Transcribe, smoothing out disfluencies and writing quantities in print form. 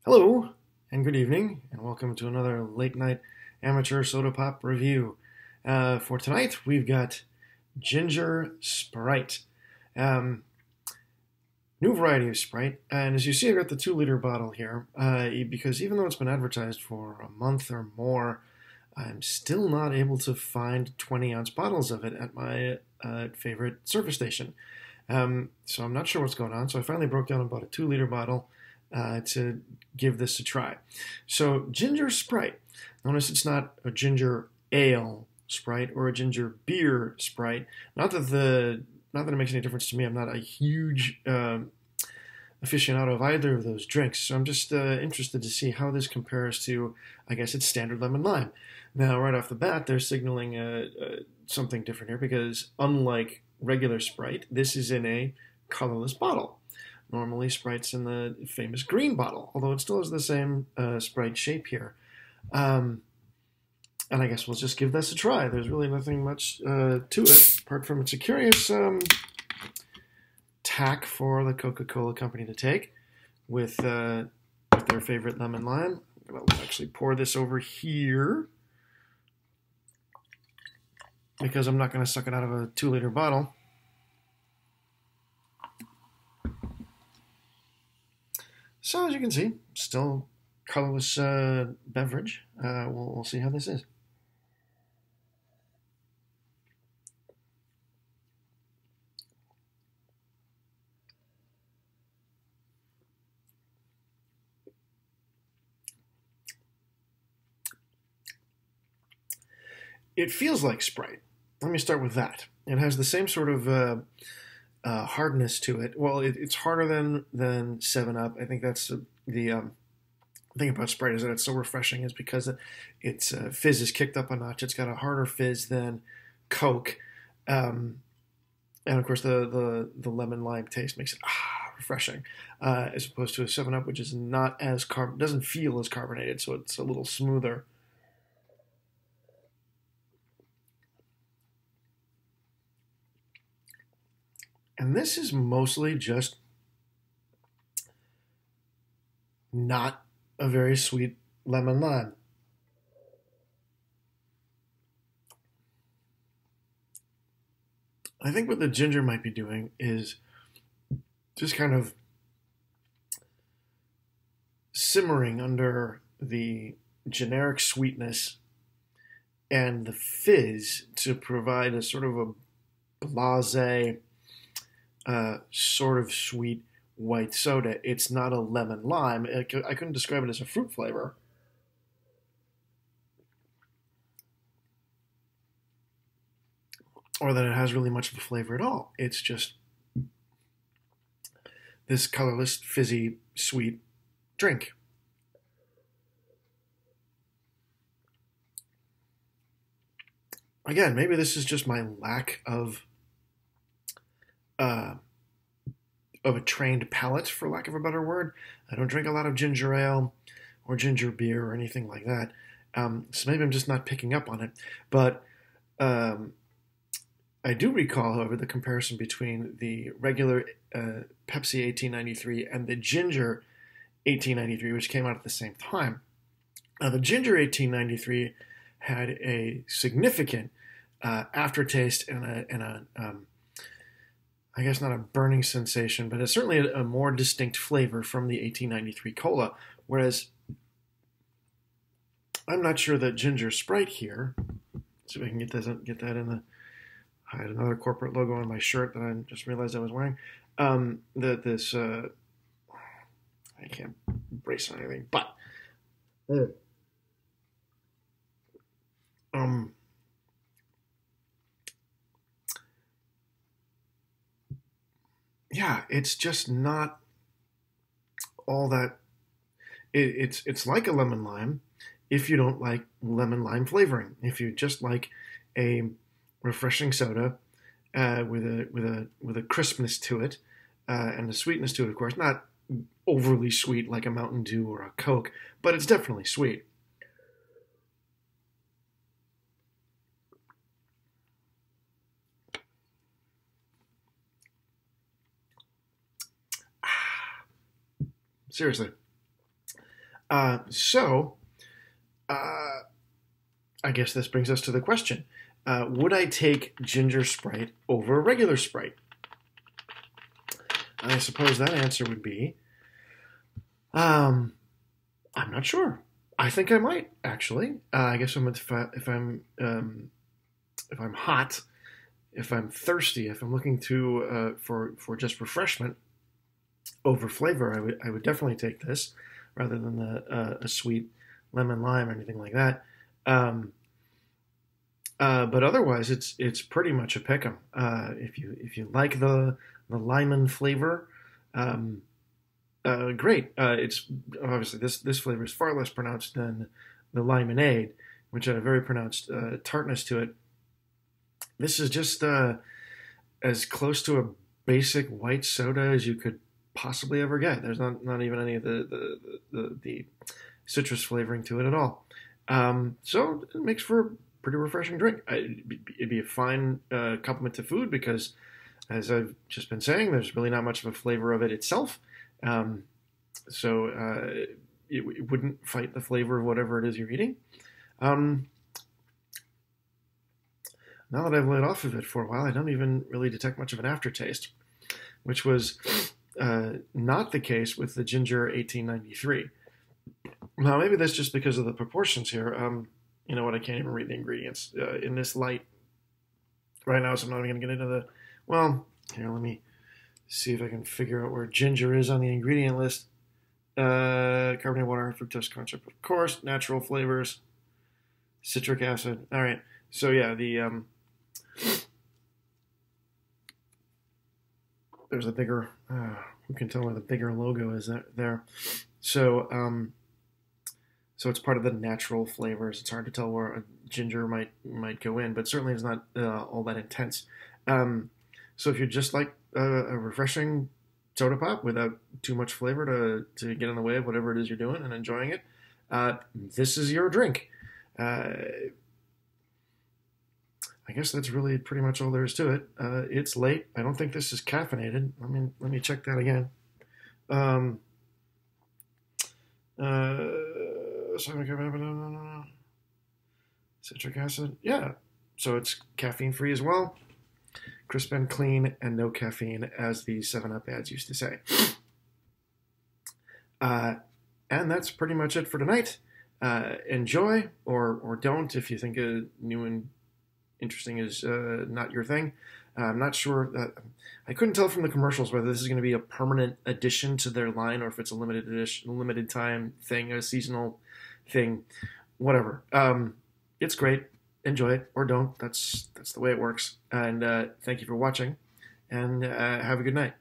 Hello, and good evening, and welcome to another late night amateur soda pop review. For tonight, we've got Ginger Sprite. Um, New variety of Sprite, and as you see, I've got the 2 liter bottle here, because even though it's been advertised for a month or more, I'm still not able to find 20-ounce bottles of it at my favorite service station. So I'm not sure what's going on, so I finally broke down and bought a 2 liter bottle to give this a try. So ginger Sprite. Notice it's not a ginger ale Sprite or a ginger beer Sprite. Not that it makes any difference to me. I'm not a huge aficionado of either of those drinks, so I'm just interested to see how this compares to, I guess, its standard lemon lime. Now, right off the bat, they're signaling something different here because, unlike regular Sprite, this is in a colorless bottle. Normally, Sprite's in the famous green bottle, although it still has the same Sprite shape here. And I guess we'll just give this a try. There's really nothing much to it, apart from it's a curious tack for the Coca-Cola company to take with their favorite lemon lime. I'm going to actually pour this over here because I'm not going to suck it out of a 2 liter bottle. So as you can see, still colorless beverage. We'll see how this is. It feels like Sprite. Let me start with that. It has the same sort of hardness to it. Well, it's harder than 7-Up. I think that's the thing about Sprite is that it's so refreshing is because its fizz is kicked up a notch. It's got a harder fizz than Coke. And of course, the lemon lime taste makes it refreshing, as opposed to a 7-Up, which is not as doesn't feel as carbonated, so it's a little smoother. And this is mostly just not a very sweet lemon lime. I think what the ginger might be doing is just kind of simmering under the generic sweetness and the fizz to provide a sort of a blasé, sort of sweet white soda. It's not a lemon lime. I couldn't describe it as a fruit flavor. Or that it has really much of a flavor at all. It's just this colorless, fizzy, sweet drink. Again, maybe this is just my lack of a trained palate, for lack of a better word. I don't drink a lot of ginger ale or ginger beer or anything like that. So maybe I'm just not picking up on it. But I do recall, however, the comparison between the regular Pepsi 1893 and the ginger 1893, which came out at the same time. Now, the ginger 1893 had a significant aftertaste and a I guess not a burning sensation, but it's certainly a more distinct flavor from the 1893 cola. Whereas I'm not sure that ginger Sprite here. See if I can get that in the. I had another corporate logo on my shirt that I just realized I was wearing. That this I can't brace on anything, but yeah, it's just not all that. It's like a lemon lime if you don't like lemon lime flavoring. If you just like a refreshing soda with a crispness to it and a sweetness to it, of course, not overly sweet like a Mountain Dew or a Coke, but it's definitely sweet. Seriously, So, uh, I guess this brings us to the question. Would I take ginger Sprite over regular Sprite? I suppose that answer would be, I'm not sure. I think I might actually. I guess if I'm hot, if I'm thirsty, if I'm looking to for just refreshment over flavor, I would definitely take this rather than a sweet lemon lime or anything like that. Um, but otherwise, it's pretty much a pick'em. If you like the lemon flavor, um, great. It's obviously this flavor is far less pronounced than the limonade, which had a very pronounced tartness to it. This is just as close to a basic white soda as you could possibly ever get. There's not even any of the citrus flavoring to it at all. So it makes for a pretty refreshing drink. It'd be a fine complement to food because, as I've just been saying, there's really not much of a flavor of it itself. So it wouldn't fight the flavor of whatever it is you're eating. Um, Now that I've laid off of it for a while, I don't even really detect much of an aftertaste, which was not the case with the Ginger 1893. Now, maybe that's just because of the proportions here. You know what? I can't even read the ingredients in this light right now, so I'm not even going to get into the. Well, here, let me see if I can figure out where ginger is on the ingredient list. Carbonated water, fructose corn syrup, of course, natural flavors, citric acid. All right. So yeah, there's a bigger. Who can tell where the bigger logo is there? So so it's part of the natural flavors. It's hard to tell where a ginger might go in, but certainly it's not all that intense. So if you just like a refreshing soda pop without too much flavor to get in the way of whatever it is you're doing and enjoying it, this is your drink. I guess that's really pretty much all there is to it. It's late. I don't think this is caffeinated. Let me check that again. Citric acid. Yeah. So it's caffeine free as well. Crisp and clean and no caffeine, as the 7-Up ads used to say. And that's pretty much it for tonight. Enjoy or don't if you think a new and interesting is not your thing. I'm not sure. I couldn't tell from the commercials whether this is going to be a permanent addition to their line or if it's a limited edition, limited time thing, a seasonal thing, whatever. It's great. Enjoy it or don't. That's the way it works. And thank you for watching. And have a good night.